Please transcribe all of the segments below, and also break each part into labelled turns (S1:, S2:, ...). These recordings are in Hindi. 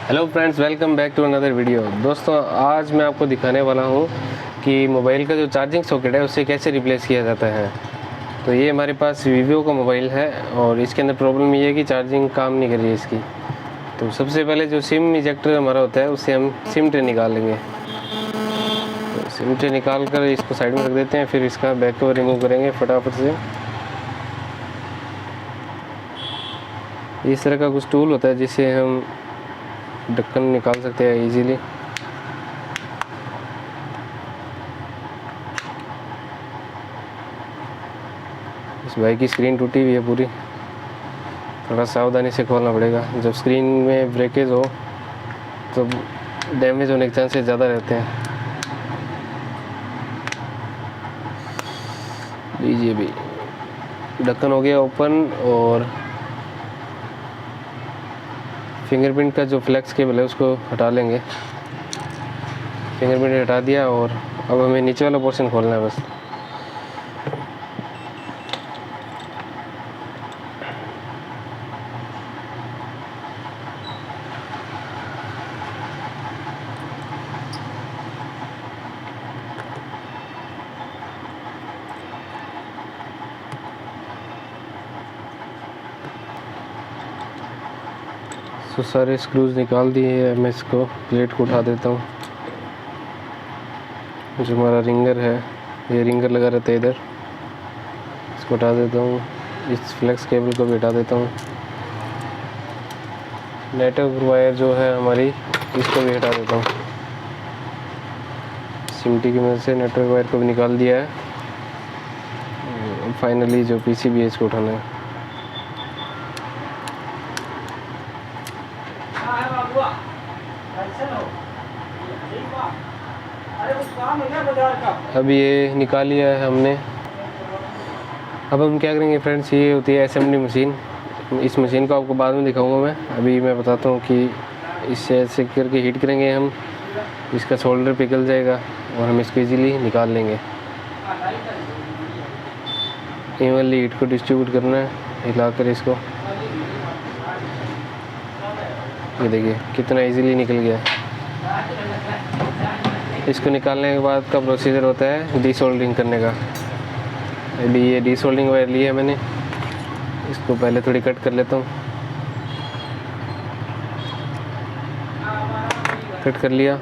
S1: Hello friends, welcome back to another video. दोस्तों, आज मैं आपको दिखाने वाला हूं कि मोबाइल का जो चार्जिंग सॉकेट है उसे कैसे रिप्लेस किया जाता है। तो ये हमारे पास वीवो का मोबाइल है और इसके अंदर प्रॉब्लम ये है कि चार्जिंग काम नहीं कर रही है इसकी। तो सबसे पहले जो सिम इजेक्टर हमारा होता है उससे हम सिम ट्रे निकालेंगे। तो सिम ट्रे निकाल कर इसको साइड में रख देते हैं, फिर इसका बैक कवर रिमूव करेंगे फटाफट से। इस तरह का कुछ टूल होता है जिससे हम ढक्कन निकाल सकते हैं इजीली। इस बाइक की स्क्रीन टूटी हुई है पूरी, थोड़ा सावधानी से खोलना पड़ेगा। जब स्क्रीन में ब्रेकेज हो तो डैमेज होने के चांसेस ज़्यादा रहते हैं। लीजिए भी, ढक्कन हो गया ओपन। और फिंगरप्रिंट का जो फ्लेक्स केबल है उसको हटा लेंगे। फिंगरप्रिंट हटा दिया और अब हमें नीचे वाला पोर्शन खोलना है बस। तो सारे स्क्रूज निकाल दिए हैं। मैं इसको प्लेट को उठा देता हूँ। जो हमारा रिंगर है, ये रिंगर लगा रहता है इधर, इसको हटा देता हूँ। इस फ्लेक्स केबल को भी हटा देता हूँ। नेटवर्क वायर जो है हमारी, इसको भी हटा देता हूँ। सिमटी की मदद से नेटवर्क वायर को भी निकाल दिया है। फाइनली जो पीसीबी है इसको उठाना है। अब ये निकाल लिया है हमने। अब हम क्या करेंगे फ्रेंड्स, ये होती है असेंबली मशीन। इस मशीन को आपको बाद में दिखाऊंगा मैं। अभी मैं बताता हूँ कि इससे ऐसे करके हीट करेंगे हम, इसका शोल्डर पिघल जाएगा और हम इसको इजीली निकाल लेंगे। इवनली हीट को डिस्ट्रीब्यूट करना है, हिलाकर इसको। ये देखिए कितना इजीली निकल गया। इसको निकालने के बाद का प्रोसीजर होता है डीसोल्डरिंग करने का। अभी ये डीसोल्डरिंग वायर लिया है मैंने, इसको पहले थोड़ी कट कर लेता हूँ। कट कर लिया।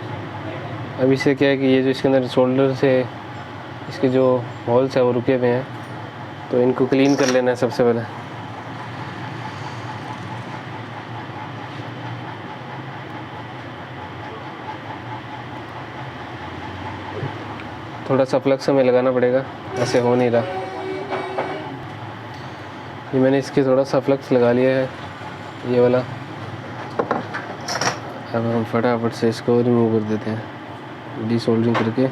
S1: अब इससे क्या है कि ये जो इसके अंदर शोल्डर से इसके जो होल्स है वो रुके हुए हैं, तो इनको क्लीन कर लेना है सबसे पहले। थोड़ा सा फ्लक्स हमें लगाना पड़ेगा, ऐसे हो नहीं रहा। ये मैंने इसके थोड़ा सा फ्लक्स लगा लिया है, ये वाला। अब हम फटाफट से इसको रिमूव कर देते हैं डीसोल्डरिंग करके।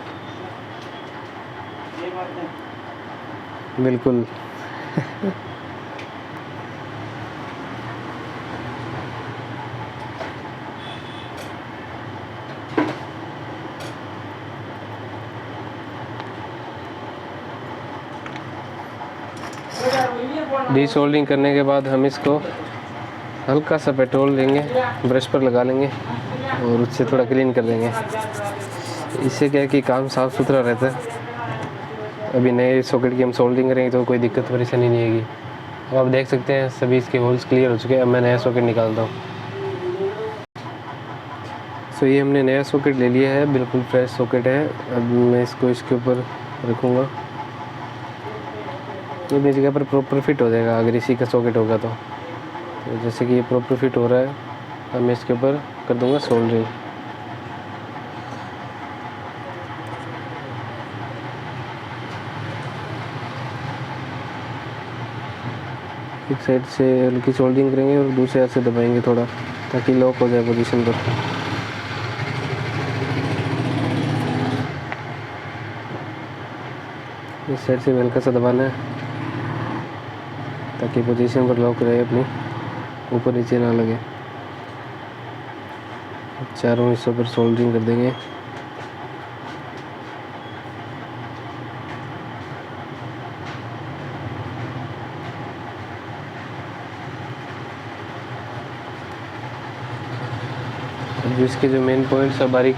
S1: बिल्कुल डीसोल्डरिंग करने के बाद हम इसको हल्का सा पेट्रोल देंगे, ब्रश पर लगा लेंगे और उससे थोड़ा क्लीन कर देंगे। इससे क्या है कि काम साफ़ सुथरा रहता है। अभी नए सॉकेट की हम सोल्डरिंग करेंगे तो कोई दिक्कत परेशानी नहीं आएगी। अब आप देख सकते हैं सभी इसके होल्स क्लियर हो चुके हैं। अब मैं नया सॉकेट निकालता हूँ। सो ये हमने नया सॉकेट ले लिया है, बिल्कुल फ्रेश सॉकेट है। अब मैं इसको इसके ऊपर रखूँगा। ये मेरी जगह पर प्रॉपर फिट हो जाएगा अगर इसी का सॉकेट होगा तो जैसे कि ये प्रॉपर फिट हो रहा है, अब मैं इसके ऊपर कर दूंगा सोल्डरिंग। एक साइड से हल्की सोल्डरिंग करेंगे और दूसरे हाथ से दबाएंगे थोड़ा, ताकि लॉक हो जाए पोजीशन पर। इस साइड से हल्का सा दबाना है ताकि पोजीशन पर लॉक रहे, अपनी ऊपर नीचे ना लगे। चारों हिस्सों पर सोल्डरिंग कर देंगे। जो इसके जो मेन पॉइंट्स है बारीक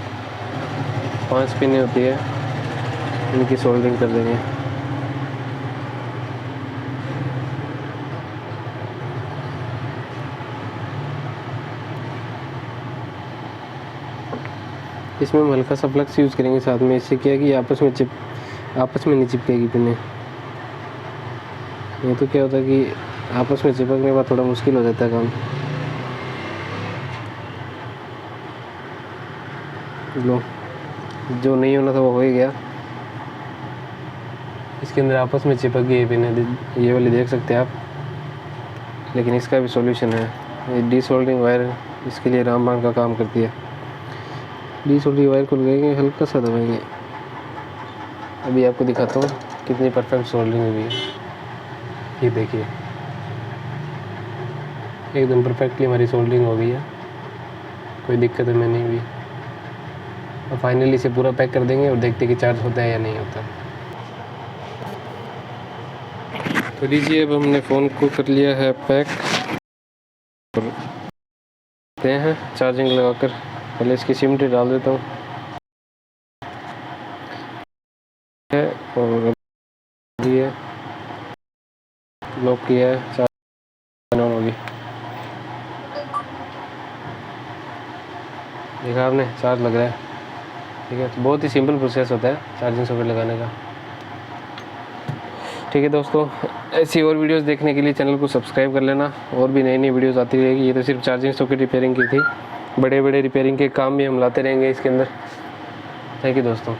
S1: 5 पिनें होती है, इनकी सोल्डरिंग कर देंगे। इसमें हम हल्का सा फ्लक्स यूज़ करेंगे साथ में, इससे क्या है कि आपस में नहीं चिपकेगी पिनें। ये तो क्या होता है कि आपस में चिपकने के बाद थोड़ा मुश्किल हो जाता है काम। लो, जो नहीं होना था वो हो ही गया। इसके अंदर आपस में चिपक गई पिनें, ये वाली देख सकते हैं आप। लेकिन इसका भी सॉल्यूशन है, ये डीसोल्डरिंग वायर इसके लिए रामबाण का काम करती है। डीसोल्डरिंग वायर को लगाएंगे, हल्का सा दबाएंगे। अभी आपको दिखाता हूँ कितनी परफेक्ट सोल्डरिंग हुई है। ये देखिए, एकदम परफेक्टली हमारी सोल्डरिंग हो गई है, कोई दिक्कत हमें नहीं हुई। अब फाइनली इसे पूरा पैक कर देंगे और देखते हैं कि चार्ज होता है या नहीं होता। तो लीजिए, अब हमने फ़ोन को कर लिया है पैक और देखते हैं चार्जिंग लगाकर। पहले इसकी सिम डाल देता हूँ और ये लॉक किया है, चार्ज ऑन होगी। देखा आपने, चार्ज लग रहा है। ठीक है, तो बहुत ही सिंपल प्रोसेस होता है चार्जिंग सॉकेट लगाने का। ठीक है दोस्तों, ऐसी और वीडियोस देखने के लिए चैनल को सब्सक्राइब कर लेना, और भी नई नई वीडियोस आती रहेगी। ये तो सिर्फ चार्जिंग सॉकेट रिपेयरिंग की थी, बड़े बड़े रिपेयरिंग के काम भी हम लाते रहेंगे इसके अंदर। थैंक यू दोस्तों।